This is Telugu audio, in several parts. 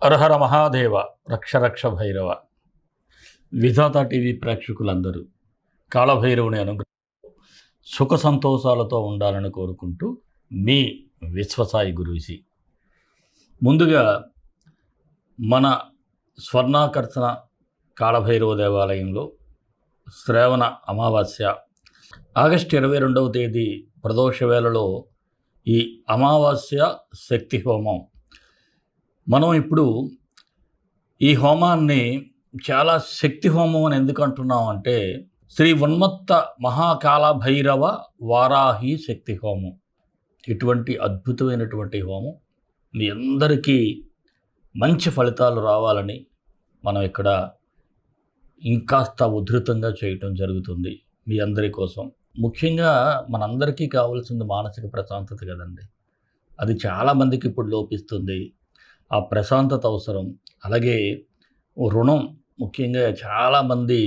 హరహర మహాదేవ రక్ష రక్ష భైరవ. విధాత టీవీ ప్రేక్షకులందరూ కాళభైరవుని అనుగ్రహం సుఖ సంతోషాలతో ఉండాలని కోరుకుంటూ మీ విశ్వసాయి గురూజీ. ముందుగా మన స్వర్ణాకర్షణ కాళభైరవ దేవాలయంలో శ్రావణ అమావాస్య ఆగస్టు 22వ తేదీ ప్రదోష వేళలో ఈ అమావాస్య శక్తి హోమం. మనం ఇప్పుడు ఈ హోమాన్ని చాలా శక్తి హోమం అని ఎందుకు అంటున్నాం అంటే, శ్రీ ఉన్మత్త మహాకాళ భైరవ వారాహి శక్తి హోమం. ఇటువంటి అద్భుతమైనటువంటి హోమం మీ అందరికీ మంచి ఫలితాలు రావాలని మనం ఇక్కడ ఇంకాస్త ఉధృతంగా చేయటం జరుగుతుంది మీ అందరి కోసం. ముఖ్యంగా మనందరికీ కావాల్సింది మానసిక ప్రశాంతత కదండి. అది చాలామందికి ఇప్పుడు లోపిస్తుంది. ఆ ప్రశాంతత అవసరం. అలాగే రుణం, ముఖ్యంగా చాలామంది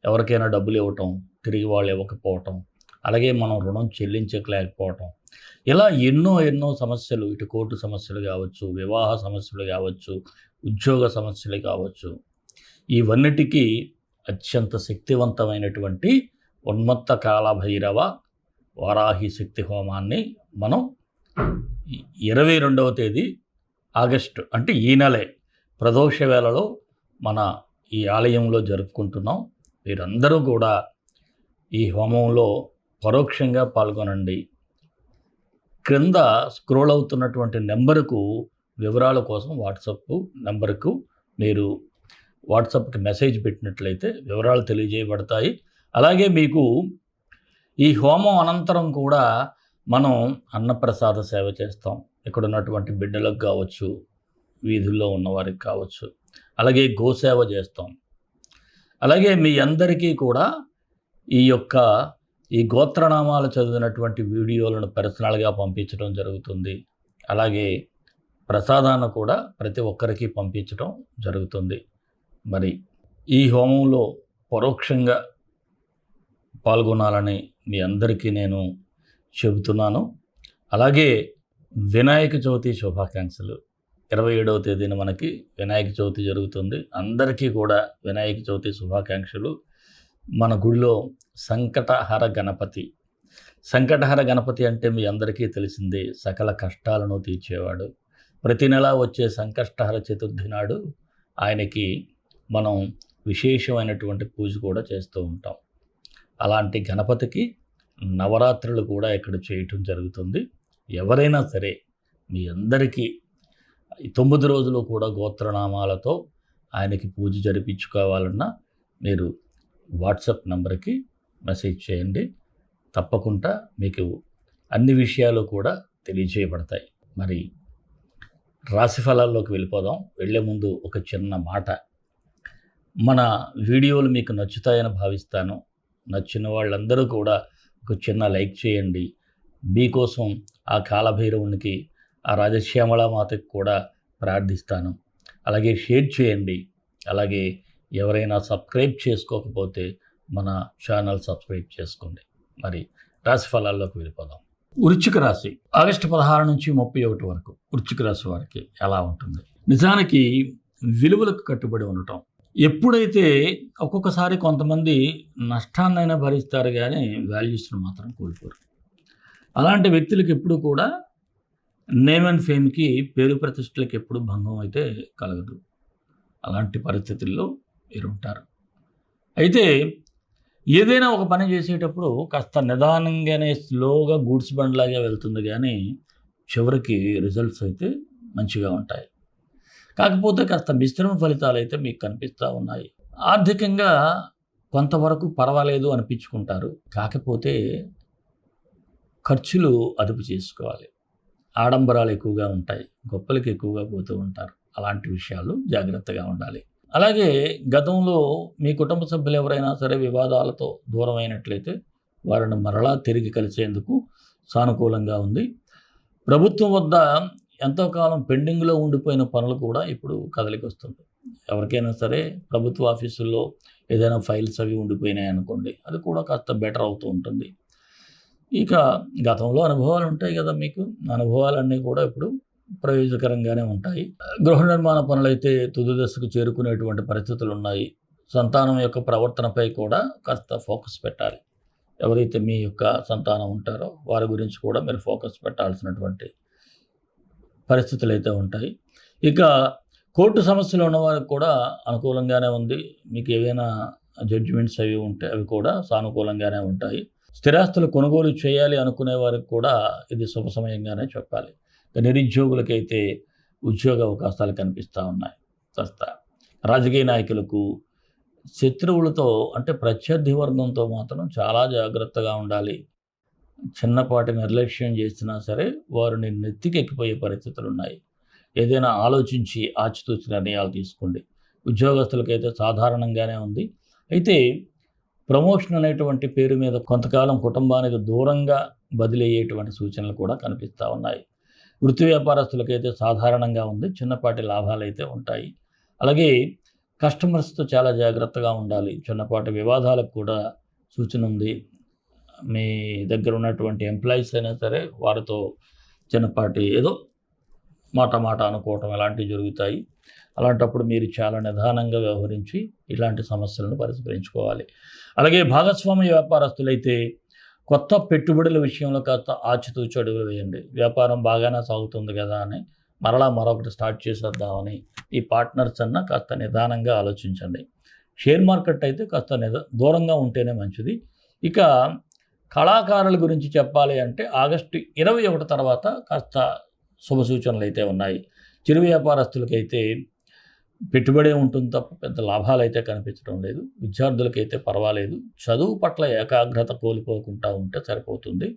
ఎవరికైనా డబ్బులు ఇవ్వటం తిరిగి వాళ్ళు ఇవ్వకపోవటం, అలాగే మనం రుణం చెల్లించలేకపోవటం, ఇలా ఎన్నో సమస్యలు, ఇటు కోర్టు సమస్యలు కావచ్చు, వివాహ సమస్యలు కావచ్చు, ఉద్యోగ సమస్యలు కావచ్చు, ఇవన్నిటికీ అత్యంత శక్తివంతమైనటువంటి ఉన్మత్త కాళభైరవ వారాహి శక్తి హోమాన్ని మనం 22వ తేదీ ఆగస్టు అంటే ఈ నెలే ప్రదోష వేళలో మన ఈ ఆలయంలో జరుపుకుంటున్నాం. మీరందరూ కూడా ఈ హోమంలో పరోక్షంగా పాల్గొనండి. క్రింద స్క్రోల్ అవుతున్నటువంటి నెంబరుకు వివరాల కోసం వాట్సాప్ నెంబర్కు మీరు వాట్సాప్కి మెసేజ్ పెట్టినట్లయితే వివరాలు తెలియజేయబడతాయి. అలాగే మీకు ఈ హోమం అనంతరం కూడా మనం అన్నప్రసాద సేవ చేస్తాం. ఇక్కడ ఉన్నటువంటి బిడ్డలకు కావచ్చు, వీధుల్లో ఉన్నవారికి కావచ్చు, అలాగే గోసేవ చేస్తాం. అలాగే మీ అందరికీ కూడా ఈ గోత్రనామాలు చదివినటువంటి వీడియోలను పర్సనల్గా పంపించడం జరుగుతుంది. అలాగే ప్రసాదాన్ని కూడా ప్రతి ఒక్కరికి పంపించడం జరుగుతుంది. మరి ఈ హోమంలో పరోక్షంగా పాల్గొనాలని మీ అందరికీ నేను చెబుతున్నాను. అలాగే వినాయక చవితి శుభాకాంక్షలు. 27వ తేదీన మనకి వినాయక చవితి జరుగుతుంది. అందరికీ కూడా వినాయక చవితి శుభాకాంక్షలు. మన గుడిలో సంకటహర గణపతి అంటే మీ అందరికీ తెలిసిందే, సకల కష్టాలను తీర్చేవాడు. ప్రతి నెల వచ్చే సంకష్టహర చతుర్థి నాడు ఆయనకి మనం విశేషమైనటువంటి పూజ కూడా చేస్తూ ఉంటాం. అలాంటి గణపతికి నవరాత్రులు కూడా ఇక్కడ చేయటం జరుగుతుంది. ఎవరైనా సరే మీ అందరికీ 9 రోజులు కూడా గోత్రనామాలతో ఆయనకి పూజ జరిపించుకోవాలన్నా మీరు వాట్సాప్ నెంబర్కి మెసేజ్ చేయండి. తప్పకుండా మీకు అన్ని విషయాలు కూడా తెలియజేయబడతాయి. మరి రాశి ఫలాల్లోకి వెళ్ళిపోదాం. వెళ్ళే ముందు ఒక చిన్న మాట. మన వీడియోలు మీకు నచ్చుతాయని భావిస్తాను. నచ్చిన వాళ్ళందరూ కూడా ఒక చిన్న లైక్ చేయండి. మీకోసం ఆ కాళభైరవునికి, ఆ రాజశ్యామళమాతకి కూడా ప్రార్థిస్తాను. అలాగే షేర్ చేయండి. అలాగే ఎవరైనా సబ్స్క్రైబ్ చేసుకోకపోతే మన ఛానల్ సబ్స్క్రైబ్ చేసుకోండి. మరి రాశి ఫలాల్లోకి వెళ్ళిపోదాం. వృశ్చిక రాశి ఆగస్టు 16 నుంచి 31 వరకు వృశ్చిక రాశి వారికి ఎలా ఉంటుంది? నిజానికి విలువలకు కట్టుబడి ఉండటం. ఎప్పుడైతే ఒక్కొక్కసారి కొంతమంది నష్టాన్నైనా భరిస్తారు కానీ వాల్యూస్ను మాత్రం కోల్పోరు. అలాంటి వ్యక్తులకి ఎప్పుడు కూడా నేమ్ అండ్ ఫేమ్కి, పేరు ప్రతిష్టలకి ఎప్పుడు భంగం అయితే కలగదు. అలాంటి పరిస్థితుల్లో మీరు ఉంటారు. అయితే ఏదైనా ఒక పని చేసేటప్పుడు కాస్త నిదానంగానే, స్లోగా గూడ్స్ బండ్లాగా వెళ్తుంది కానీ చివరికి రిజల్ట్స్ అయితే మంచిగా ఉంటాయి. కాకపోతే కాస్త మిశ్రమ ఫలితాలు అయితే మీకు కనిపిస్తూ ఉన్నాయి. ఆర్థికంగా కొంతవరకు పర్వాలేదు అనిపించుకుంటారు. కాకపోతే ఖర్చులు అదుపు చేసుకోవాలి. ఆడంబరాలు ఎక్కువగా ఉంటాయి, గొప్పలకి ఎక్కువగా పోతూ ఉంటారు. అలాంటి విషయాలు జాగ్రత్తగా ఉండాలి. అలాగే గతంలో మీ కుటుంబ సభ్యులు ఎవరైనా సరే వివాదాలతో దూరం అయినట్లయితే వారిని మరలా తిరిగి కలిసేందుకు సానుకూలంగా ఉంది. ప్రభుత్వం వద్ద ఎంతో కాలం పెండింగ్లో ఉండిపోయిన పనులు కూడా ఇప్పుడు కదలికి వస్తుంది. ఎవరికైనా సరే ప్రభుత్వ ఆఫీసుల్లో ఏదైనా ఫైల్స్ అవి ఉండిపోయినాయి అనుకోండి, అది కూడా కాస్త బెటర్ అవుతూ ఉంటుంది. ఇక గతంలో అనుభవాలు ఉంటాయి కదా మీకు, అనుభవాలన్నీ కూడా ఇప్పుడు ప్రయోజనకరంగానే ఉంటాయి. గృహ నిర్మాణ పనులైతే తుది దశకు చేరుకునేటువంటి పరిస్థితులు ఉన్నాయి. సంతానం యొక్క ప్రవర్తనపై కూడా కాస్త ఫోకస్ పెట్టాలి. ఎవరైతే మీ యొక్క సంతానం ఉంటారో వారి గురించి కూడా మీరు ఫోకస్ పెట్టాల్సినటువంటి పరిస్థితులు అయితే ఉంటాయి. ఇక కోర్టు సమస్యలు ఉన్నవారికి కూడా అనుకూలంగానే ఉంది. మీకు ఏవైనా జడ్జిమెంట్స్ అవి ఉంటే అవి కూడా సానుకూలంగానే ఉంటాయి. స్థిరాస్తులు కొనుగోలు చేయాలి అనుకునే వారికి కూడా ఇది శుభ సమయంగానే చెప్పాలి. నిరుద్యోగులకైతే ఉద్యోగ అవకాశాలు కనిపిస్తూ ఉన్నాయి. కాస్త రాజకీయ నాయకులకు శత్రువులతో అంటే ప్రత్యర్థి వర్గంతో మాత్రం చాలా జాగ్రత్తగా ఉండాలి. చిన్నపాటి నిర్లక్ష్యం చేసినా సరే వారిని నెత్తికెక్కిపోయే పరిస్థితులు ఉన్నాయి. ఏదైనా ఆలోచించి ఆచితూచి నిర్ణయాలు తీసుకోండి. ఉద్యోగస్తులకైతే సాధారణంగానే ఉంది. అయితే ప్రమోషన్ అనేటువంటి పేరు మీద కొంతకాలం కుటుంబానికి దూరంగా బదిలీ అయ్యేటువంటి సూచనలు కూడా కనిపిస్తూ ఉన్నాయి. వృత్తి వ్యాపారస్తులకైతే సాధారణంగా ఉంది. చిన్నపాటి లాభాలు అయితే ఉంటాయి. అలాగే కస్టమర్స్తో చాలా జాగ్రత్తగా ఉండాలి. చిన్నపాటి వివాదాలకు కూడా సూచన ఉంది. మీ దగ్గర ఉన్నటువంటి ఎంప్లాయీస్ అయినా సరే వారితో చిన్నపాటి ఏదో మాట అనుకోవటం ఇలాంటివి జరుగుతాయి. అలాంటప్పుడు మీరు చాలా నిదానంగా వ్యవహరించి ఇలాంటి సమస్యలను పరిష్కరించుకోవాలి. అలాగే భాగస్వామ్య వ్యాపారస్తులైతే కొత్త పెట్టుబడుల విషయంలో కాస్త ఆచితూచి అడుగులు వేయండి. వ్యాపారం బాగానే సాగుతుంది కదా అని మరొకటి స్టార్ట్ చేసేద్దామని ఈ పార్ట్నర్స్ అన్న కాస్త నిదానంగా ఆలోచించండి. షేర్ మార్కెట్ అయితే కాస్త దూరంగా ఉంటేనే మంచిది. ఇక కళాకారుల గురించి చెప్పాలి అంటే ఆగస్టు 21 తర్వాత కాస్త శుభ సూచనలు అయితే ఉన్నాయి. చిరు వ్యాపారస్తులకైతే పెట్టుబడే ఉంటుంది తప్ప పెద్ద లాభాలు అయితే కనిపించడం లేదు. విద్యార్థులకైతే పర్వాలేదు. చదువు పట్ల ఏకాగ్రత కోల్పోకుండా ఉంటే సరిపోతుంది.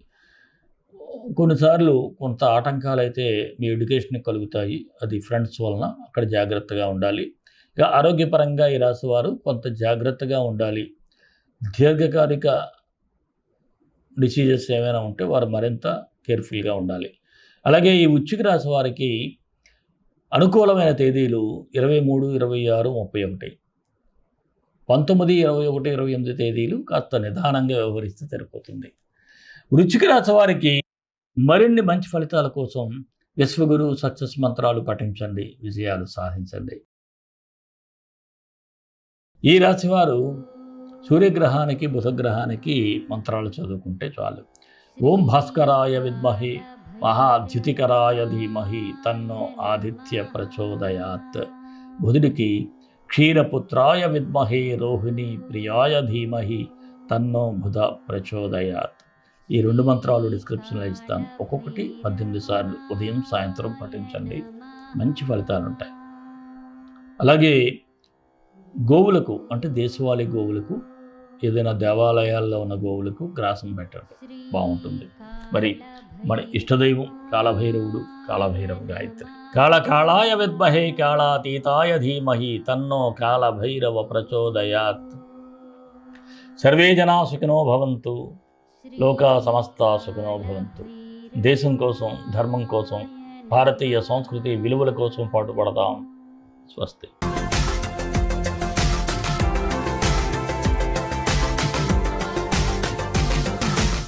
కొన్నిసార్లు కొంత ఆటంకాలు అయితే మీ ఎడ్యుకేషన్కి కలుగుతాయి. అది ఫ్రెండ్స్ వలన అక్కడ జాగ్రత్తగా ఉండాలి. ఇక ఆరోగ్యపరంగా ఈ రాశి వారు కొంత జాగ్రత్తగా ఉండాలి. దీర్ఘకాలిక డిసీజెస్ ఏమైనా ఉంటే వారు మరింత కేర్ఫుల్గా ఉండాలి. అలాగే ఈ వృశ్చిక రాశి వారికి అనుకూలమైన తేదీలు 23, 26, 31. 19, 21, 28 తేదీలు కాస్త నిదానంగా వ్యవహరిస్తే సరిపోతుంది. వృశ్చిక రాశి వారికి మరిన్ని మంచి ఫలితాల కోసం విశ్వగురు సక్సెస్ మంత్రాలు పఠించండి, విజయాలు సాధించండి. ఈ రాశివారు సూర్యగ్రహానికి బుధగ్రహానికి మంత్రాలు చదువుకుంటే చాలు. ఓం భాస్కరాయ విద్మహి మహాద్యుతికరాయ ధీమహి తన్నో ఆదిత్య ప్రచోదయాత్. బుధుడికి క్షీరపుత్రాయ విద్మహి రోహిణి ప్రియాయ ధీమహి తన్నో బుధ ప్రచోదయాత్. ఈ 2 మంత్రాలు డిస్క్రిప్షన్లో ఇస్తాను. ఒక్కొక్కటి 18 సార్లు ఉదయం సాయంత్రం పఠించండి, మంచి ఫలితాలు ఉంటాయి. అలాగే గోవులకు అంటే దేశవాళీ గోవులకు ఏదైనా దేవాలయాల్లో ఉన్న గోవులకు గ్రాసం పెట్టండి, బాగుంటుంది. మరి మన ఇష్టదైవం కాళభైరవుడు, కాళభైరవ గాయత్రి. కాళకాళాయ విద్మహే కాళాతీతాయ ధీమహి తన్నో కాళభైరవ ప్రచోదయాత్. సర్వే జనా సుఖినో భవంతు, లోకా సమస్తా సుఖినో భవంతు. దేశం కోసం, ధర్మం కోసం, భారతీయ సంస్కృతి విలువల కోసం పాటుపడదాం. స్వస్తి.